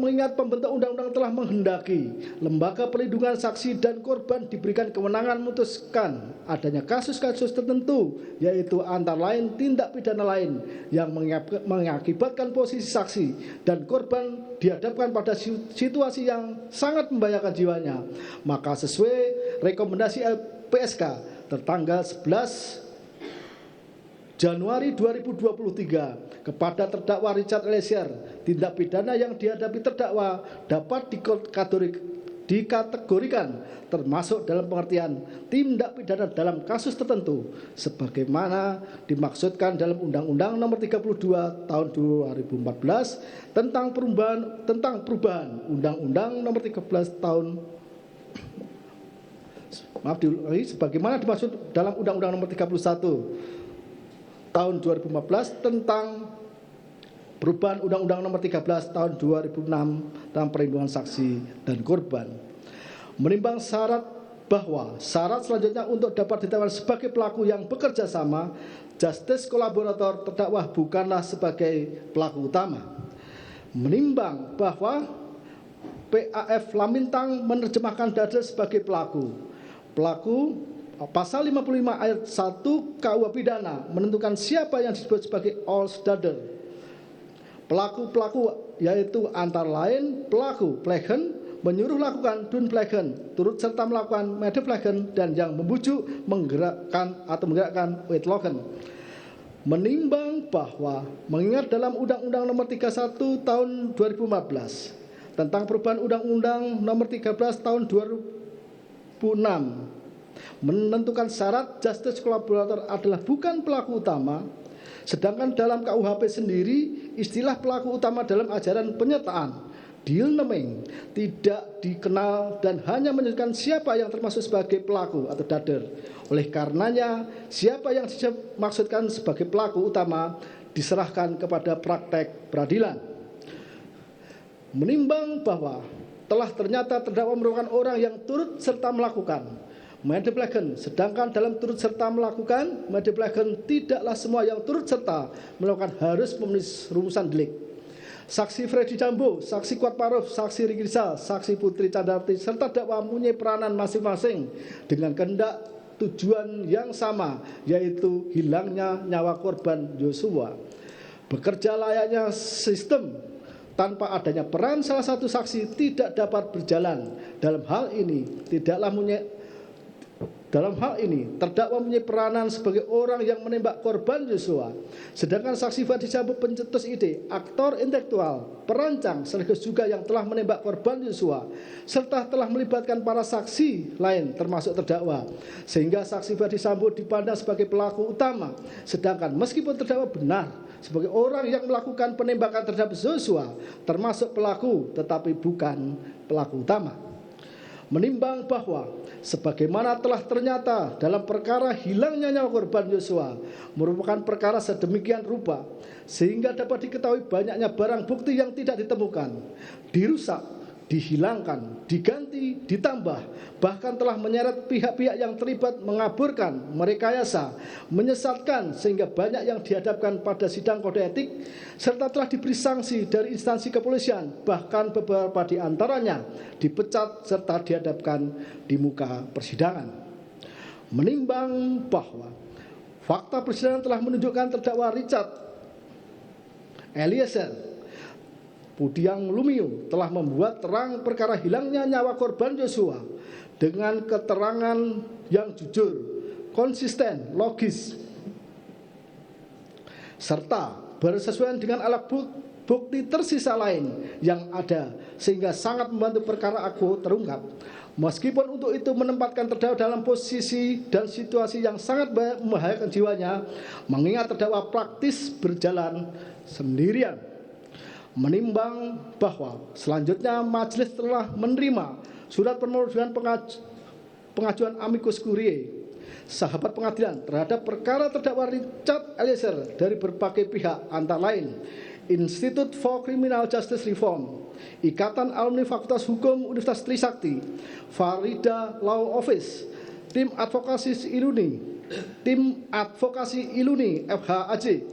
mengingat pembentuk undang-undang telah menghendaki lembaga perlindungan saksi dan korban diberikan kewenangan memutuskan adanya kasus-kasus tertentu, yaitu antara lain tindak pidana lain yang mengakibatkan posisi saksi dan korban dihadapkan pada situasi yang sangat membahayakan jiwanya, maka sesuai rekomendasi LPSK tertanggal 11 Januari 2023 kepada terdakwa Richard Eliezer, tindak pidana yang dihadapi terdakwa dapat dikategorikan termasuk dalam pengertian tindak pidana dalam kasus tertentu sebagaimana dimaksudkan dalam Undang-Undang Nomor 32 Tahun 2014 tentang perubahan Undang-Undang Nomor 13 Tahun sebagaimana dimaksud dalam Undang-Undang Nomor 31 Tahun 2014 tentang perubahan Undang-Undang Nomor 13 Tahun 2006 tentang perlindungan saksi dan korban. Menimbang syarat bahwa syarat selanjutnya untuk dapat ditetapkan sebagai pelaku yang bekerja sama, justice kolaborator terdakwa bukanlah sebagai pelaku utama. Menimbang bahwa PAF Lamintang menerjemahkan Dader sebagai pelaku. Pasal 55 ayat 1 KUH Pidana menentukan siapa yang disebut sebagai Dader. Pelaku-pelaku yaitu antara lain pelaku plegen, menyuruh lakukan dunplegen, turut serta melakukan medeplegen, dan yang membujuk, menggerakkan wetlogen. Menimbang bahwa mengingat dalam Undang-Undang Nomor 31 Tahun 2014 tentang perubahan Undang-Undang Nomor 13 Tahun 2006 menentukan syarat justice kolaborator adalah bukan pelaku utama, sedangkan dalam KUHP sendiri istilah pelaku utama dalam ajaran penyertaan deal naming tidak dikenal dan hanya menyebutkan siapa yang termasuk sebagai pelaku atau dader. Oleh karenanya siapa yang dimaksudkan sebagai pelaku utama diserahkan kepada praktek peradilan. Menimbang bahwa telah ternyata terdakwa merupakan orang yang turut serta melakukan medeplegen, sedangkan dalam turut serta melakukan medeplegen tidaklah semua yang turut serta melakukan harus memenuhi rumusan delik. Saksi Freddy Sambo, saksi Kuatmaruf, saksi Riki Rizal, saksi Putri Candrawati serta terdakwa mempunyai peranan masing-masing dengan kehendak tujuan yang sama, yaitu hilangnya nyawa korban Yosua. Bekerja layaknya sistem tanpa adanya peran salah satu saksi tidak dapat berjalan. Dalam hal ini terdakwa mempunyai peranan sebagai orang yang menembak korban Yosua, sedangkan saksi Freddy Sambo pencetus ide, aktor intelektual, perancang sekaligus juga yang telah menembak korban Yosua, serta telah melibatkan para saksi lain termasuk terdakwa, sehingga saksi Freddy Sambo dipandang sebagai pelaku utama, sedangkan meskipun terdakwa benar sebagai orang yang melakukan penembakan terhadap Yosua termasuk pelaku tetapi bukan pelaku utama. Menimbang bahwa sebagaimana telah ternyata dalam perkara hilangnya nyawa korban Yosua merupakan perkara sedemikian rupa sehingga dapat diketahui banyaknya barang bukti yang tidak ditemukan, dirusak, dihilangkan, diganti, ditambah, bahkan telah menyeret pihak-pihak yang terlibat mengaburkan, merekayasa, menyesatkan sehingga banyak yang dihadapkan pada sidang kode etik serta telah diberi sanksi dari instansi kepolisian, bahkan beberapa di antaranya dipecat serta dihadapkan di muka persidangan. Menimbang bahwa fakta persidangan telah menunjukkan terdakwa Richard Eliezer Budiang Lumiu telah membuat terang perkara hilangnya nyawa korban Yosua dengan keterangan yang jujur, konsisten, logis, serta bersesuaian dengan alat bukti tersisa lain yang ada sehingga sangat membantu perkara aku terungkap. Meskipun untuk itu menempatkan terdakwa dalam posisi dan situasi yang sangat membahayakan jiwanya, mengingat terdakwa praktis berjalan sendirian. Menimbang bahwa selanjutnya majelis telah menerima surat permohonan pengajuan amicus curiae sahabat pengadilan terhadap perkara terdakwa Richard Eliezer dari berbagai pihak, antara lain Institute for Criminal Justice Reform, Ikatan Alumni Fakultas Hukum Universitas Trisakti, Farida Law Office, Tim Advokasi Iluni, FHAJ,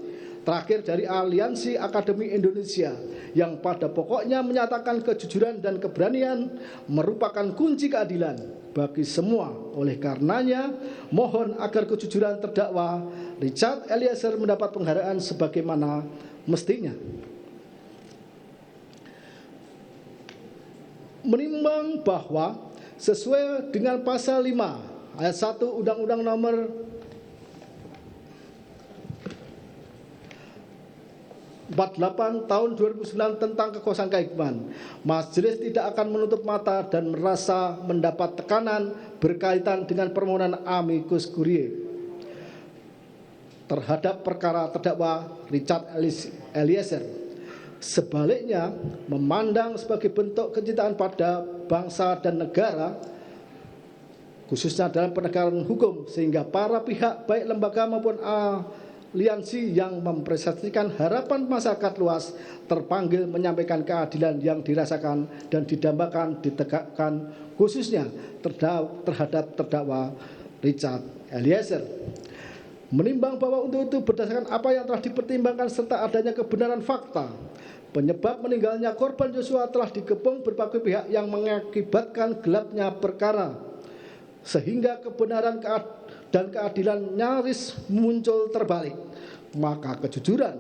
terakhir dari Aliansi Akademi Indonesia yang pada pokoknya menyatakan kejujuran dan keberanian merupakan kunci keadilan bagi semua. Oleh karenanya, mohon agar kejujuran terdakwa Richard Eliezer mendapat penghargaan sebagaimana mestinya. Menimbang bahwa sesuai dengan pasal 5 ayat 1 Undang-Undang Nomor 48 tahun 2009 tentang kekuasaan kehakiman, majelis tidak akan menutup mata dan merasa mendapat tekanan berkaitan dengan permohonan amicus curiae terhadap perkara terdakwa Richard Eliezer. Sebaliknya, memandang sebagai bentuk kecintaan pada bangsa dan negara, khususnya dalam penegakan hukum, sehingga para pihak baik lembaga maupun aliansi yang mempresentasikan harapan masyarakat luas terpanggil menyampaikan keadilan yang dirasakan dan didambakan ditegakkan khususnya terhadap terdakwa Richard Eliezer. Menimbang bahwa untuk itu berdasarkan apa yang telah dipertimbangkan serta adanya kebenaran fakta, penyebab meninggalnya korban Yosua telah dikepung berbagai pihak yang mengakibatkan gelapnya perkara, sehingga kebenaran dan keadilan nyaris muncul terbalik, maka kejujuran,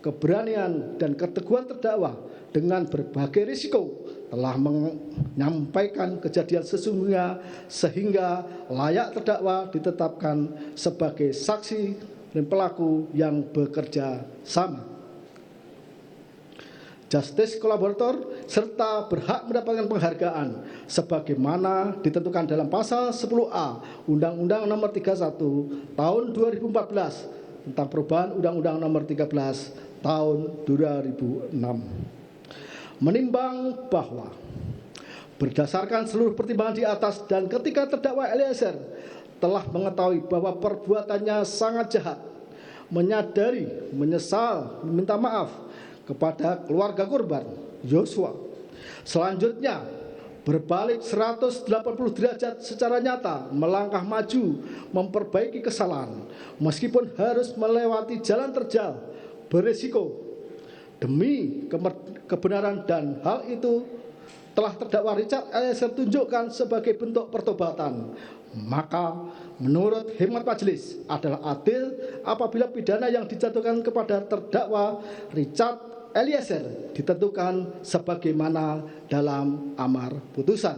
keberanian, dan keteguhan terdakwa dengan berbagai risiko telah menyampaikan kejadian sesungguhnya sehingga layak terdakwa ditetapkan sebagai saksi dan pelaku yang bekerja sama, justice kolaborator, serta berhak mendapatkan penghargaan sebagaimana ditentukan dalam pasal 10A Undang-Undang Nomor 31 Tahun 2014 tentang perubahan Undang-Undang Nomor 13 Tahun 2006. Menimbang bahwa berdasarkan seluruh pertimbangan di atas dan ketika terdakwa Eliezer telah mengetahui bahwa perbuatannya sangat jahat, menyadari, menyesal, meminta maaf kepada keluarga korban Yosua, selanjutnya berbalik 180 derajat secara nyata, melangkah maju, memperbaiki kesalahan, meskipun harus melewati jalan terjal, berisiko demi kebenaran, dan hal itu telah terdakwa Richard Eliezer tunjukkan sebagai bentuk pertobatan, maka menurut hemat majelis adalah adil apabila pidana yang dijatuhkan kepada terdakwa Richard Eliezer ditentukan sebagaimana dalam amar putusan.